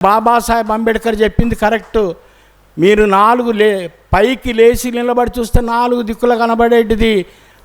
బాబాసాహెబ్ అంబేద్కర్ చెప్పింది కరెక్టు. మీరు పైకి లేచి నిలబడి చూస్తే 4 దిక్కుల కనబడేటిది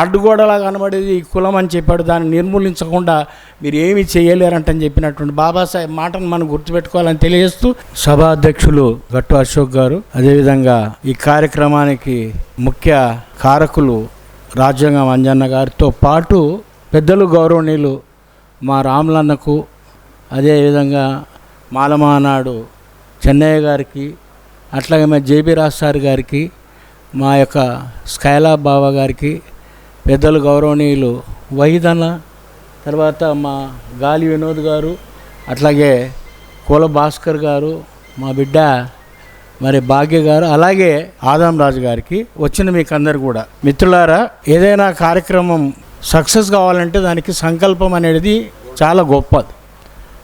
అడ్డుగోడలా కనబడేది కులం అని చెప్పాడు. దాన్ని నిర్మూలించకుండా మీరు ఏమీ చేయలేరంటని చెప్పినటువంటి బాబాసాహెబ్ మాటను మనం గుర్తుపెట్టుకోవాలని తెలియజేస్తూ, సభాధ్యక్షులు గట్టు అశోక్ గారు, అదేవిధంగా ఈ కార్యక్రమానికి ముఖ్య కారకులు రాజ్యాంగం అంజన్న గారితో పాటు పెద్దలు గౌరవనీయులు మా రాములన్నకు, అదేవిధంగా మాలమానాడు చెన్నయ్య గారికి, అట్లాగే మా జేబీ రాజ్ సార్ గారికి, మా యొక్క స్కైలా బాబా గారికి, పెద్దలు గౌరవనీయులు వహీదన్న, తర్వాత మా గాలి వినోద్ గారు, అట్లాగే కోల భాస్కర్ గారు, మా బిడ్డ మరి భాగ్య గారు, అలాగే ఆదాం రాజు గారికి, వచ్చిన మీకు అందరు కూడా మిత్రులారా, ఏదైనా కార్యక్రమం సక్సెస్ కావాలంటే దానికి సంకల్పం అనేది చాలా గొప్ప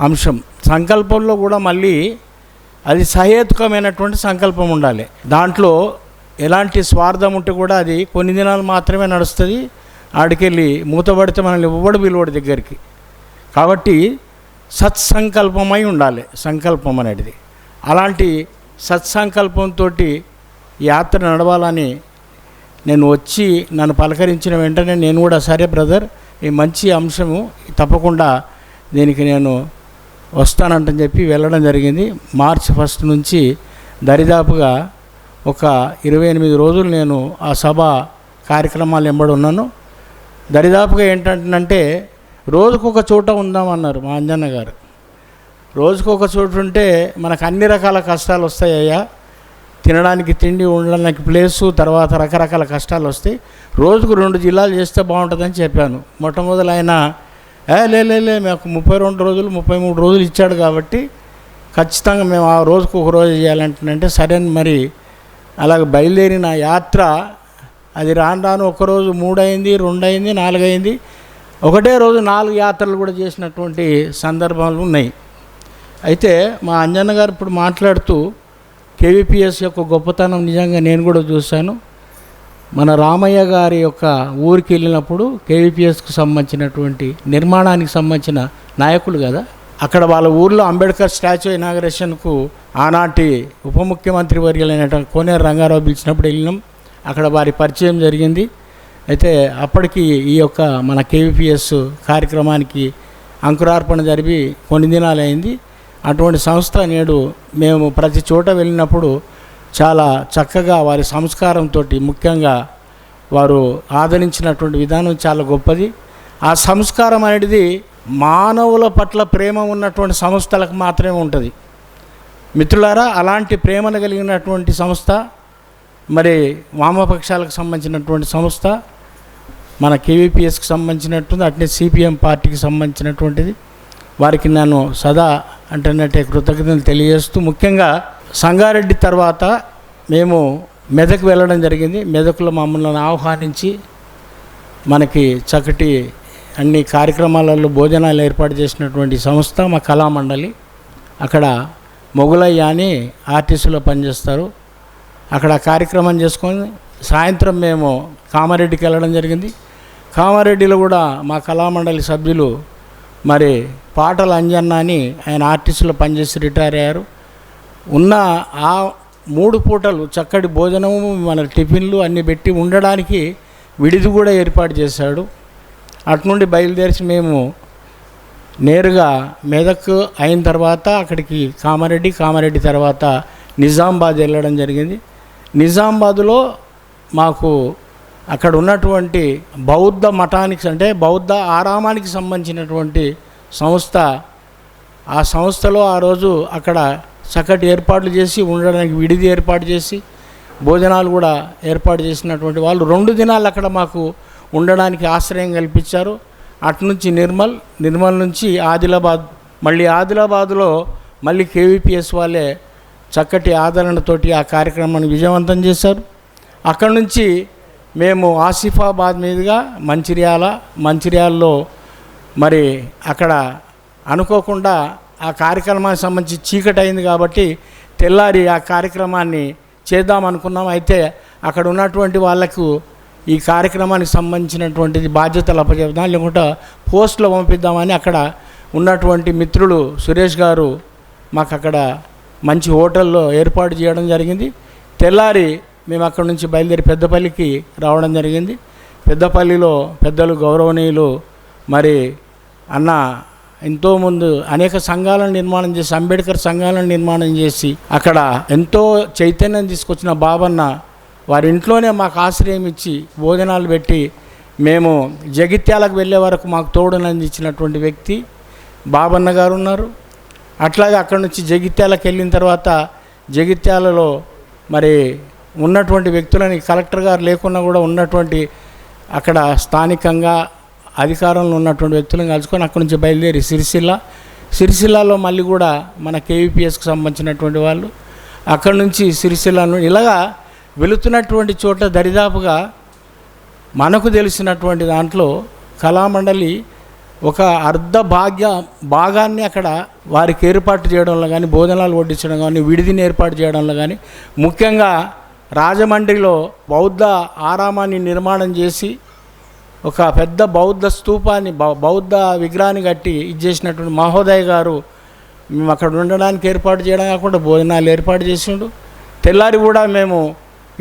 అంశం. సంకల్పంలో కూడా మళ్ళీ అది సహేతుకమైనటువంటి సంకల్పం ఉండాలి. దాంట్లో ఎలాంటి స్వార్థం ఉంటే కూడా అది కొన్ని దినాలు మాత్రమే నడుస్తుంది. ఆడికెళ్ళి మూతపడితే మనల్ని ఇవ్వడు పిలువడు దగ్గరికి. కాబట్టి సత్సంకల్పమై ఉండాలి సంకల్పం అనేది. అలాంటి సత్సంకల్పంతో యాత్ర నడవాలని నేను వచ్చి నన్ను పలకరించిన వెంటనే నేను కూడా సరే బ్రదర్, ఈ మంచి అంశము, తప్పకుండా దీనికి నేను వస్తానంటని చెప్పి వెళ్ళడం జరిగింది. మార్చి 1 నుంచి దరిదాపుగా ఒక 28 రోజులు నేను ఆ సభ కార్యక్రమాలు ఎంబడి ఉన్నాను. దరిదాపుగా ఏంటంటే రోజుకొక చోట ఉందామన్నారు మా అంజన్న గారు. రోజుకొక చోటు ఉంటే మనకు అన్ని రకాల కష్టాలు వస్తాయ్యా, తినడానికి తిండి, ఉండడానికి ప్లేసు, తర్వాత రకరకాల కష్టాలు వస్తాయి. రోజుకు 2 జిల్లాలు చేస్తే బాగుంటుందని చెప్పాను. మొట్టమొదలు ఆయన లే మాకు 32 రోజులు 33 రోజులు ఇచ్చాడు కాబట్టి ఖచ్చితంగా మేము ఆ రోజుకు ఒక రోజు చేయాలంటే సరే మరి అలాగ బయలుదేరిన యాత్ర అది రాను ఒకరోజు 3 అయింది, 2 అయింది, 4 అయింది. ఒకటే రోజు 4 యాత్రలు కూడా చేసినటువంటి సందర్భాలు ఉన్నాయి. అయితే మా అంజన్న గారు ఇప్పుడు మాట్లాడుతూ కేవీపీఎస్ యొక్క గొప్పతనం నిజంగా నేను కూడా చూశాను. మన రామయ్య గారి యొక్క ఊరికి వెళ్ళినప్పుడు కేవీపీఎస్కు సంబంధించినటువంటి నిర్మాణానికి సంబంధించిన నాయకులు కదా, అక్కడ వాళ్ళ ఊర్లో అంబేద్కర్ స్టాచ్యూ ఇనాగరేషన్కు ఆనాటి ఉప ముఖ్యమంత్రి వర్యులైనటువంటి కోనేరు రంగారావు పిలిచినప్పుడు వెళ్ళినాం. అక్కడ వారి పరిచయం జరిగింది. అయితే అప్పటికి ఈ యొక్క మన కేవీపీఎస్ కార్యక్రమానికి అంకురార్పణ జరిపి కొన్ని దినాలు అయింది. అటువంటి సంస్థ నేడు మేము ప్రతి చోట వెళ్ళినప్పుడు చాలా చక్కగా వారి సంస్కారంతో, ముఖ్యంగా వారు ఆదరించినటువంటి విధానం చాలా గొప్పది. ఆ సంస్కారం అనేది మానవుల పట్ల ప్రేమ ఉన్నటువంటి సంస్థలకు మాత్రమే ఉంటుంది. మిత్రులారా, అలాంటి ప్రేమను కలిగినటువంటి సంస్థ మరి వామపక్షాలకు సంబంధించినటువంటి సంస్థ మన కేవీపీఎస్కి సంబంధించినటువంటి, అట్నే సిపిఎం పార్టీకి సంబంధించినటువంటిది. వారికి నేను సదా అంటున్నట్టే కృతజ్ఞతలు తెలియజేస్తూ, ముఖ్యంగా సంగారెడ్డి తర్వాత మేము మెదక్ వెళ్ళడం జరిగింది. మెదక్లో మమ్మల్ని ఆహ్వానించి మనకి చక్కటి అన్ని కార్యక్రమాలలో భోజనాలు ఏర్పాటు చేసినటువంటి సంస్థ మా కళామండలి. అక్కడ మొగులయ్య అని ఆర్టీసీలో పనిచేస్తారు. అక్కడ కార్యక్రమం చేసుకొని సాయంత్రం మేము కామారెడ్డికి వెళ్ళడం జరిగింది. కామారెడ్డిలో కూడా మా కళామండలి సభ్యులు మరి పాటల అంజన్న అని ఆయన ఆర్టీసీలో పనిచేసి రిటైర్ అయ్యారు. ఉన్న ఆ 3 పూటలు చక్కటి భోజనము, మన టిఫిన్లు అన్నీ పెట్టి ఉండడానికి విడిది కూడా ఏర్పాటు చేశాడు. అటునుండి బయలుదేరి మేము నేరుగా మెదక్ అయిన తర్వాత అక్కడికి కామారెడ్డి తర్వాత నిజామాబాద్ వెళ్ళడం జరిగింది. నిజామాబాద్లో మాకు అక్కడ ఉన్నటువంటి బౌద్ధ మఠానికి అంటే బౌద్ధ ఆరామానికి సంబంధించినటువంటి సంస్థ, ఆ సంస్థలో ఆ రోజు అక్కడ చక్కటి ఏర్పాట్లు చేసి ఉండడానికి విడిది ఏర్పాటు చేసి భోజనాలు కూడా ఏర్పాటు చేసినటువంటి వాళ్ళు 2 దినాలు అక్కడ మాకు ఉండడానికి ఆశ్రయం కల్పించారు. అటు నుంచి నిర్మల్ నుంచి ఆదిలాబాద్, మళ్ళీ ఆదిలాబాద్లో మళ్ళీ కేవీపీఎస్ వాళ్ళే చక్కటి ఆదరణతోటి ఆ కార్యక్రమాన్ని విజయవంతం చేశారు. అక్కడి నుంచి మేము ఆసిఫాబాద్ మీదుగా మంచిర్యాలలో మరి అక్కడ అనుకోకుండా ఆ కార్యక్రమానికి సంబంధించి చీకటి అయింది కాబట్టి తెల్లారి ఆ కార్యక్రమాన్ని చేద్దామనుకున్నాం. అయితే అక్కడ ఉన్నటువంటి వాళ్ళకు ఈ కార్యక్రమానికి సంబంధించినటువంటిది బాధ్యతలు అప్పచెప్దాం, లేకుంటే పోస్టులో పంపిద్దామని అక్కడ ఉన్నటువంటి మిత్రులు సురేష్ గారు మాకు అక్కడ మంచి హోటల్లో ఏర్పాటు చేయడం జరిగింది. తెల్లారి మేము అక్కడ నుంచి బయలుదేరి పెద్దపల్లికి రావడం జరిగింది. పెద్దపల్లిలో పెద్దలు గౌరవనీయులు మరి అన్న ఎంతోమంది అనేక సంఘాలను నిర్మాణం చేసి, అంబేద్కర్ సంఘాలను నిర్మాణం చేసి అక్కడ ఎంతో చైతన్యం తీసుకొచ్చిన బాబన్న వారి ఇంట్లోనే మాకు ఆశ్రయం ఇచ్చి భోజనాలు పెట్టి మేము జగిత్యాలకు వెళ్ళే వరకు మాకు తోడునందించినటువంటి వ్యక్తి బాబన్న గారు ఉన్నారు. అట్లాగే అక్కడి నుంచి జగిత్యాలకు వెళ్ళిన తర్వాత జగిత్యాలలో మరి ఉన్నటువంటి వ్యక్తులని కలెక్టర్ గారు లేకున్నా కూడా ఉన్నటువంటి అక్కడ స్థానికంగా అధికారంలో ఉన్నటువంటి వ్యక్తులను కలుసుకొని అక్కడి నుంచి బయలుదేరి సిరిసిల్లలో మళ్ళీ కూడా మన కేవీపీఎస్కి సంబంధించినటువంటి వాళ్ళు అక్కడి నుంచి సిరిసిల్లను ఇలాగా వెళుతున్నటువంటి చోట దరిదాపుగా మనకు తెలిసినటువంటి దాంట్లో కళామండలి ఒక అర్ధ భాగాన్ని అక్కడ వారికి ఏర్పాటు చేయడంలో కానీ, భోజనాలు వడ్డించడం కానీ, విడిదిని ఏర్పాటు చేయడంలో కానీ, ముఖ్యంగా రాజమండ్రిలో బౌద్ధ ఆరామాన్ని నిర్మాణం చేసి ఒక పెద్ద బౌద్ధ స్తూపాన్ని బౌద్ధ విగ్రహాన్ని కట్టి ఇచ్చేసినటువంటి మహోదయ్ గారు మేము అక్కడ ఉండడానికి ఏర్పాటు చేయడం కాకుండా భోజనాలు ఏర్పాటు చేసిండు. తెల్లారి కూడా మేము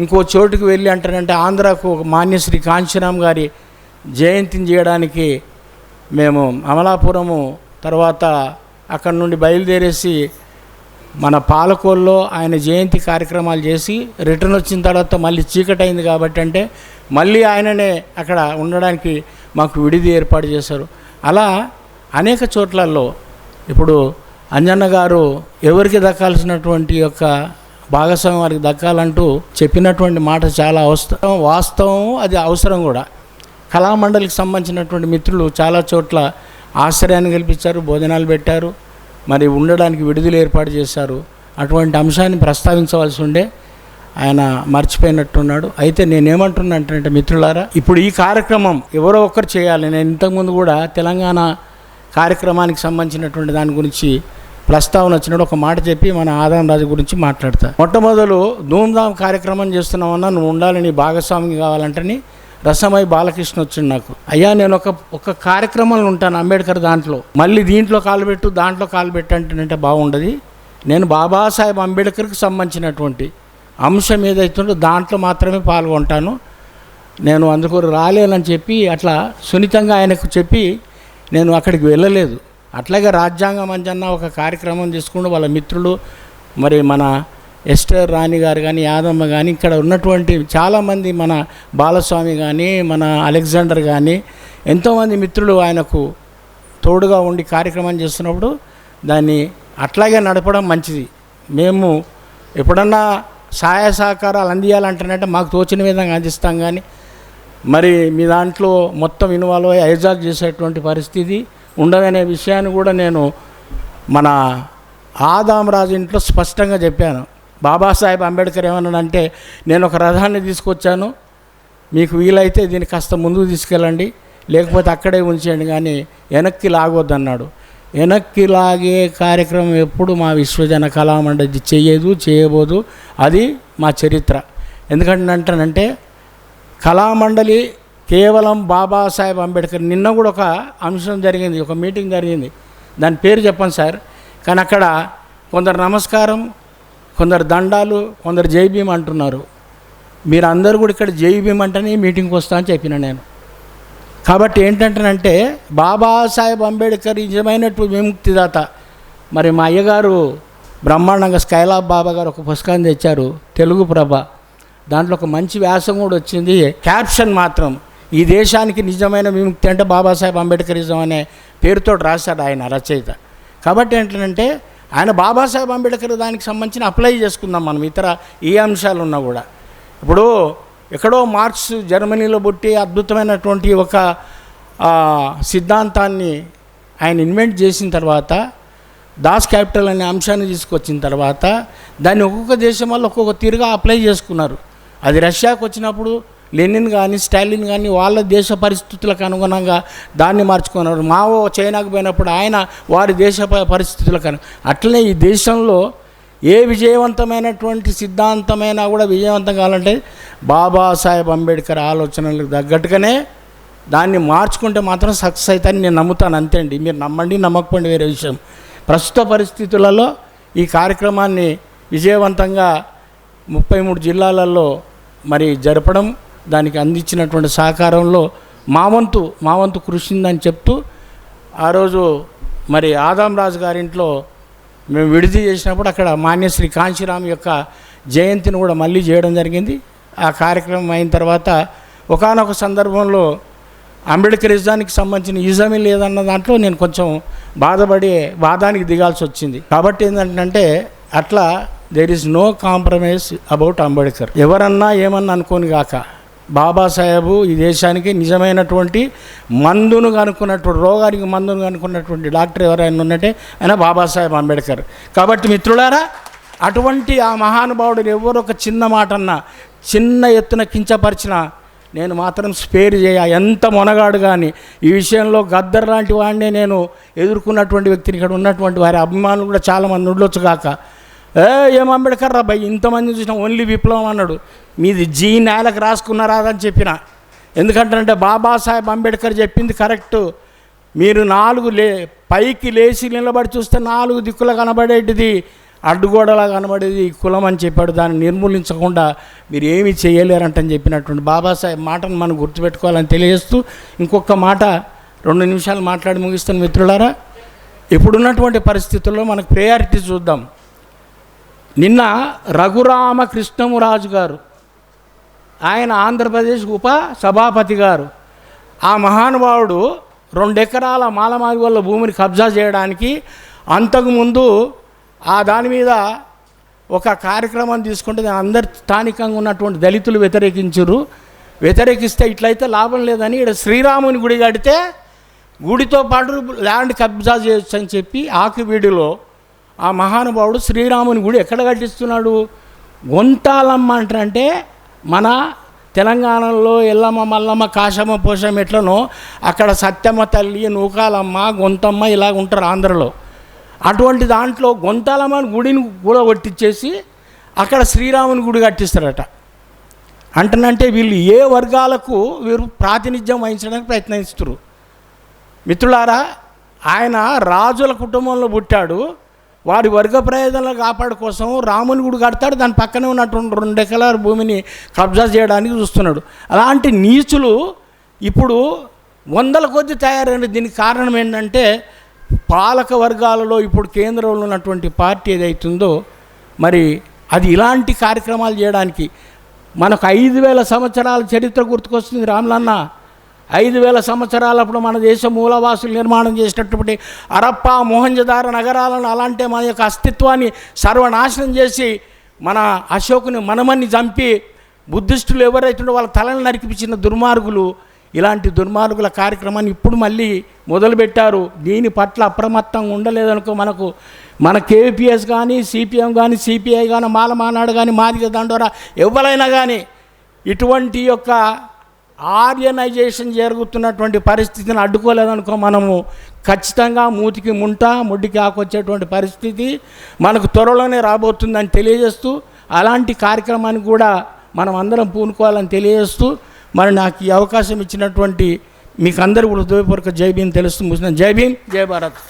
ఇంకో చోటుకు వెళ్ళి అంటారంటే ఆంధ్రాకు ఒక మాన్యశ్రీ కాంచీరామ్ గారి జయంతిని చేయడానికి మేము అమలాపురము తర్వాత అక్కడ నుండి బయలుదేరేసి మన పాలకోల్లో ఆయన జయంతి కార్యక్రమాలు చేసి రిటర్న్ వచ్చిన తర్వాత మళ్ళీ చీకటి అయింది కాబట్టి అంటే మళ్ళీ ఆయననే అక్కడ ఉండడానికి మాకు విడిది ఏర్పాటు చేశారు. అలా అనేక చోట్లలో ఇప్పుడు అంజన్న గారు ఎవరికి దక్కాల్సినటువంటి యొక్క భాగస్వామ్యం వారికి దక్కాలంటూ చెప్పినటువంటి మాట చాలా వాస్తవం, అది అవసరం కూడా. కళామండలికి సంబంధించినటువంటి మిత్రులు చాలా చోట్ల ఆశ్రయాన్ని కల్పించారు, భోజనాలు పెట్టారు, మరి ఉండడానికి విడుదల ఏర్పాటు చేశారు. అటువంటి అంశాన్ని ప్రస్తావించవలసి ఉండే ఆయన మర్చిపోయినట్టున్నాడు. అయితే నేనేమంటున్నా అంటే మిత్రులారా, ఇప్పుడు ఈ కార్యక్రమం ఎవరో ఒక్కరు చేయాలి. నేను ఇంతకుముందు కూడా తెలంగాణ కార్యక్రమానికి సంబంధించినటువంటి దాని గురించి ప్రస్తావన వచ్చినప్పుడు ఒక మాట చెప్పి మన ఆదాం రాజు గురించి మాట్లాడతా. మొట్టమొదలు ధూమ్ధామ్ కార్యక్రమం చేస్తున్నామన్నా నువ్వు ఉండాలి, నీ భాగస్వామి కావాలంటని రసమై బాలకృష్ణ వచ్చింది నాకు. అయ్యా నేను ఒక కార్యక్రమంలో ఉంటాను అంబేద్కర్ దాంట్లో, మళ్ళీ దీంట్లో కాలు పెట్టు దాంట్లో కాలు పెట్టు అంటే బాగుండదు. నేను బాబాసాహెబ్ అంబేద్కర్కి సంబంధించినటువంటి అంశం ఏదైతుందో దాంట్లో మాత్రమే పాల్గొంటాను, నేను అందుకు రాలేనని చెప్పి అట్లా సున్నితంగా ఆయనకు చెప్పి నేను అక్కడికి వెళ్ళలేదు. అట్లాగే రాజ్యాంగం అంజన్న ఒక కార్యక్రమం తీసుకుంటూ వాళ్ళ మిత్రులు మరి మన ఎస్టర్ రాణి గారు కానీ, యాదమ్మ కానీ, ఇక్కడ ఉన్నటువంటి చాలామంది మన బాలస్వామి కానీ, మన అలెగ్జాండర్ కానీ ఎంతోమంది మిత్రులు ఆయనకు తోడుగా ఉండి కార్యక్రమం చేస్తున్నప్పుడు దాన్ని అట్లాగే నడపడం మంచిది. మేము ఎప్పుడన్నా సహాయ సహకారాలు అందియాలంటానంటే మాకు తోచిన విధంగా అందిస్తాం, కానీ మరి మీ దాంట్లో మొత్తం ఇన్వాల్వ్ అయ్యి హైజాక్ చేసేటువంటి పరిస్థితి ఉండదనే విషయాన్ని కూడా నేను మన ఆదాం రాజు ఇంట్లో స్పష్టంగా చెప్పాను. బాబాసాహెబ్ అంబేద్కర్ ఏమన్నాడంటే, నేను ఒక రథాన్ని తీసుకొచ్చాను, మీకు వీలైతే దీన్ని కాస్త ముందుకు తీసుకెళ్ళండి, లేకపోతే అక్కడే ఉంచేయండి, కానీ వెనక్కి లాగొద్దన్నాడు. వెనక్కి లాగే కార్యక్రమం ఎప్పుడు మా విశ్వజన కళామండలి చేయబోదు, అది మా చరిత్ర. ఎందుకంటే కళామండలి కేవలం బాబాసాహెబ్ అంబేద్కర్. నిన్న కూడా ఒక అంశం జరిగింది, ఒక మీటింగ్ జరిగింది, దాని పేరు చెప్పండి సార్, కానీ అక్కడ కొందరు నమస్కారం, కొందరు దండాలు, కొందరు జై భీమ్ అంటున్నారు. మీరు అందరూ కూడా ఇక్కడ జై భీమ్ అంటేనే మీటింగ్కి వస్తా అని చెప్పిన నేను. కాబట్టి ఏంటంటేనంటే బాబాసాహెబ్ అంబేద్కర్ నిజమైనటువంటి విముక్తిదాత. మరి మా అయ్యగారు బ్రహ్మాండంగా స్కైలాబ్ బాబా గారు ఒక పుస్తకాన్ని తెచ్చారు, తెలుగు ప్రభ. దాంట్లో ఒక మంచి వ్యాసం కూడా వచ్చింది. క్యాప్షన్ మాత్రం ఈ దేశానికి నిజమైన విముక్తి అంటే బాబాసాహెబ్ అంబేద్కరిజం అనే పేరుతో రాశాడు ఆయన రచయిత. కాబట్టి ఏంటంటే ఆయన బాబాసాహెబ్ అంబేద్కర్ దానికి సంబంధించిన అప్లై చేసుకుందాం మనం, ఇతర ఏ అంశాలు ఉన్నా కూడా. ఇప్పుడు ఎక్కడో మార్క్స్ జర్మనీలో పుట్టి అద్భుతమైనటువంటి ఒక సిద్ధాంతాన్ని ఆయన ఇన్వెంట్ చేసిన తర్వాత, దాస్ క్యాపిటల్ అనే అంశాన్ని తీసుకొచ్చిన తర్వాత దాన్ని ఒక్కొక్క దేశం వల్ల ఒక్కొక్క తీరుగా అప్లై చేసుకున్నారు. అది రష్యాకు వచ్చినప్పుడు లెనిన్ కానీ స్టాలిన్ కానీ వాళ్ళ దేశ పరిస్థితులకు అనుగుణంగా దాన్ని మార్చుకున్నారు. మావో చైనాకు పోయినప్పుడు ఆయన వారి దేశ పరిస్థితులకు అట్లనే ఈ దేశంలో ఏ విజయవంతమైనటువంటి సిద్ధాంతమైనా కూడా విజయవంతం కావాలంటే బాబాసాహెబ్ అంబేద్కర్ ఆలోచనలకు తగ్గట్టుగానే దాన్ని మార్చుకుంటే మాత్రం సక్సెస్ అవుతాయని నేను నమ్ముతాను. అంతే అండి, మీరు నమ్మండి నమ్మకపోండి వేరే విషయం. ప్రస్తుత పరిస్థితులలో ఈ కార్యక్రమాన్ని విజయవంతంగా 33 జిల్లాలలో మరి జరపడం, దానికి అందించినటువంటి సహకారంలో మా వంతు కృషి ఉందని చెప్తూ, ఆ రోజు మరి ఆదాం రాజు గారింట్లో మేము విడిది చేసినప్పుడు అక్కడ మాన్యశ్రీ కాంశీరామ్ యొక్క జయంతిని కూడా మళ్ళీ చేయడం జరిగింది. ఆ కార్యక్రమం అయిన తర్వాత ఒకానొక సందర్భంలో అంబేద్కరిజానికి సంబంధించిన ఇజమే లేదన్న దాంట్లో నేను కొంచెం బాధపడి వాదానికి దిగాల్సి వచ్చింది. కాబట్టి ఏంటంటే అట్లా there is no compromise about Ambedkar. ఎవరన్నా ఏమన్నా అనుకోని కాక బాబాసాహెబు ఈ దేశానికి నిజమైనటువంటి మందును కనుక్కున్నటువంటి, రోగానికి మందును కనుక్కున్నటువంటి డాక్టర్ ఎవరైనా ఉన్నట్టే ఆయన బాబాసాహెబ్ అంబేద్కర్. కాబట్టి మిత్రులారా, అటువంటి ఆ మహానుభావుడు ఎవరు ఒక చిన్న మాట అన్నా, చిన్న ఎత్తున కించపరిచినా నేను మాత్రం స్పేర్ ఎంత మొనగాడు కానీ ఈ విషయంలో గద్దర్ లాంటి వాడినే నేను ఎదుర్కొన్నటువంటి వ్యక్తిని, ఇక్కడ ఉన్నటువంటి వారి అభిమానులు కూడా చాలామంది ఉండొచ్చు కాక, ఏం అంబేద్కర్ రా భయ్ ఇంతమంది చూసినా ఓన్లీ విప్లవం అన్నాడు, మీది జీ నేలకు రాసుకున్నారాదని చెప్పిన. ఎందుకంటే బాబాసాహెబ్ అంబేద్కర్ చెప్పింది కరెక్టు. మీరు పైకి లేచి నిలబడి చూస్తే 4 దిక్కులు కనబడేటిది, అడ్డుగోడలా కనబడేది కులం అని చెప్పాడు. దాన్ని నిర్మూలించకుండా మీరు ఏమీ చేయలేరంటని చెప్పినటువంటి బాబాసాహెబ్ మాటను మనం గుర్తుపెట్టుకోవాలని తెలియజేస్తూ, ఇంకొక మాట 2 నిమిషాలు మాట్లాడి ముగిస్తాను. మిత్రులారా, ఇప్పుడున్నటువంటి పరిస్థితుల్లో మనకు ప్రయారిటీ చూద్దాం. నిన్న రఘురామకృష్ణమురాజు గారు, ఆయన ఆంధ్రప్రదేశ్ ఉప సభాపతి గారు, ఆ మహానుభావుడు 2 ఎకరాల మాలమాదిగోళ్ళ భూమిని కబ్జా చేయడానికి అంతకుముందు ఆ దాని మీద ఒక కార్యక్రమం తీసుకుంటే అందరు స్థానికంగా ఉన్నటువంటి దళితులు వ్యతిరేకిస్తే ఇట్లయితే లాభం లేదని ఇక్కడ శ్రీరాముని గుడి కడితే గుడితో పాటు ల్యాండ్ కబ్జా చేయొచ్చు అని చెప్పి ఆకివీడిలో ఆ మహానుభావుడు శ్రీరాముని గుడి ఎక్కడ కట్టిస్తున్నాడు? గొంతాలమ్మ అంటే మన తెలంగాణలో ఎల్లమ్మ, మల్లమ్మ, కాశమ్మ, పోషమ్మ ఎట్లనో అక్కడ సత్యమ్మ తల్లి, నూకాలమ్మ, గొంతమ్మ ఇలాగ ఉంటారు ఆంధ్రలో. అటువంటి దాంట్లో గొంతాలమ్మ గుడిని కూడా కొట్టించేసి అక్కడ శ్రీరాముని గుడి కట్టిస్తారట. అంటనంటే వీళ్ళు ఏ వర్గాలకు వీరు ప్రాతినిధ్యం వహించడానికి ప్రయత్నిస్తారు. మిత్రులారా, ఆయన రాజుల కుటుంబంలో పుట్టాడు, వారి వర్గ ప్రయోజనాలు కాపాడు కోసం రాముని గుడి కడతాడు, దాని పక్కనే ఉన్నటువంటి 2 ఎకరాల భూమిని కబ్జా చేయడానికి చూస్తున్నాడు. అలాంటి నీచులు ఇప్పుడు 100ల కొద్ది తయారైన. దీనికి కారణం ఏంటంటే పాలక వర్గాలలో ఇప్పుడు కేంద్రంలో ఉన్నటువంటి పార్టీ ఏదైతుందో మరి అది ఇలాంటి కార్యక్రమాలు చేయడానికి. మనకు 5000 సంవత్సరాల చరిత్ర గుర్తుకొస్తుంది రాములన్న. 5000 సంవత్సరాలప్పుడు మన దేశ మూలవాసులు నిర్మాణం చేసినటువంటి హరప్ప, మొహంజదారో నగరాలను, అలాంటి మన యొక్క అస్తిత్వాన్ని సర్వనాశనం చేసి మన అశోకుని మనమన్ని చంపి బుద్ధిస్టులు ఎవరైతుండో వాళ్ళ తలను నరికిపించిన దుర్మార్గులు, ఇలాంటి దుర్మార్గుల కార్యక్రమాన్ని ఇప్పుడు మళ్ళీ మొదలుపెట్టారు. దీని పట్ల అప్రమత్తంగా ఉండలేదనుకో మన కేపీఎస్ కానీ, సిపిఎం కానీ, సిపిఐ కానీ, మాలమానాడు కానీ, మాదిగ దండోరా ఎవరైనా కానీ ఇటువంటి యొక్క ఆర్యనైజేషన్ జరుగుతున్నటువంటి పరిస్థితిని అడ్డుకోలేదనుకో మనము ఖచ్చితంగా మూతికి ముడ్డికి ఆకొచ్చేటువంటి పరిస్థితి మనకు త్వరలోనే రాబోతుందని తెలియజేస్తూ, అలాంటి కార్యక్రమాన్ని కూడా మనం అందరం పూనుకోవాలని తెలియజేస్తూ, మరి నాకు ఈ అవకాశం ఇచ్చినటువంటి మీకు అందరూ కూడా హృదయపూర్వక జై భీమ్ తెలుస్తూ ముగిసిన. జై భీమ్, జై భారత్.